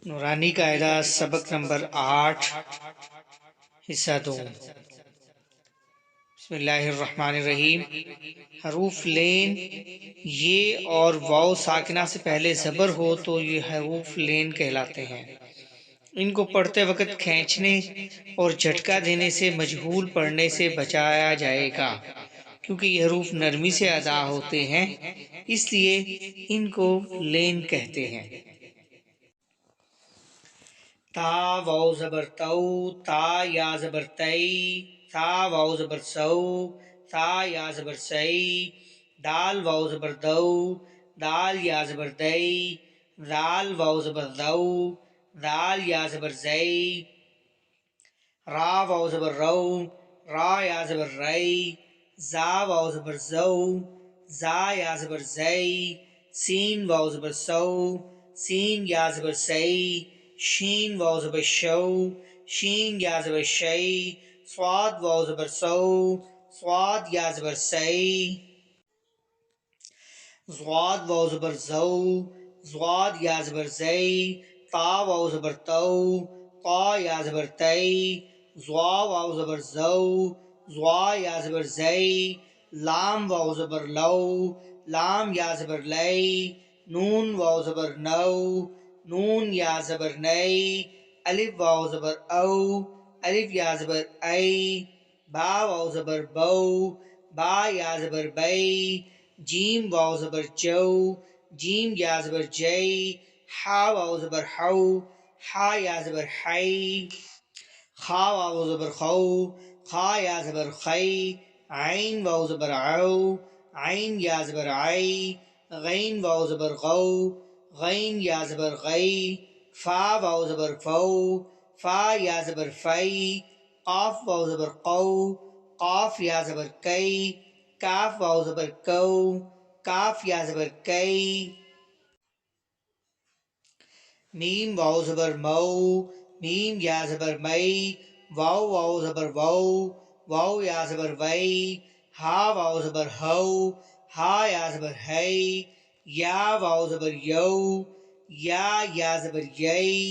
نورانی قاعدہ سبق نمبر 8 حصہ 2۔ بسم اللہ الرحمن الرحیم۔ حروف لین یہ اور واو ساکنہ سے پہلے زبر ہو تو یہ حروف لین کہلاتے ہیں۔ ان کو پڑھتے وقت کھینچنے اور جھٹکا دینے سے مجہول پڑھنے سے بچایا جائے گا، کیونکہ یہ حروف نرمی سے ادا ہوتے ہیں، اس لیے ان کو لین کہتے ہیں۔ تا واو زبر تو، تا یا زبر تئی، تا واو زبر سو، تا یا زبر سئی، دال واو زبر دو، دال یا زبر دئی، دال واو زبر دو، دال یا زبر زئی، را واو زبر رو، را یا زبر رئی، زا واو زبر زو، زا یا زبر زئی، سین واو زبر سو، سین یا زبر سئی، شین واو زبر شو، شین یا زبر شئی، صاد واو زبر سو، صاد یا زبر سئی، ضاد واو زبر زو، ضاد یا زبر زئی، طا واو زبر تو، طا یا زبر تئی، ضوا واو زبر زو، ضوا یا زبر زئی، لام واو زبر لو، لام یا زبر لئی، نون واو زبر نو، نون یا زبر نئی، الف واو زبر او، الف یا زبر ای، با واو زبر بو، با یا زبر بئی، جیم واو زبر جو، جیم یا زبر جئی، حا واو زبر حو، حا یا زبر حی، خا واو زبر خو، خا یا زبر خی، عین واو زبر عو، عین یا زبر عی، غین واو زبر غو، غین یا زبر غی، فا واو زبر فو، فا یا زبر فی، قاف واو زبر قو، قاف یا زبر کئی، کاف واو زبر کو، کاف یا زبر کئی، میم واو زبر مو، میم یا زبر مئی، واو واو زبر وو، واو یا زبر وئی، ہا واو زبر ہو، ہا یا زبر ہئی، یا واو زبر یو، یا زبر یئی،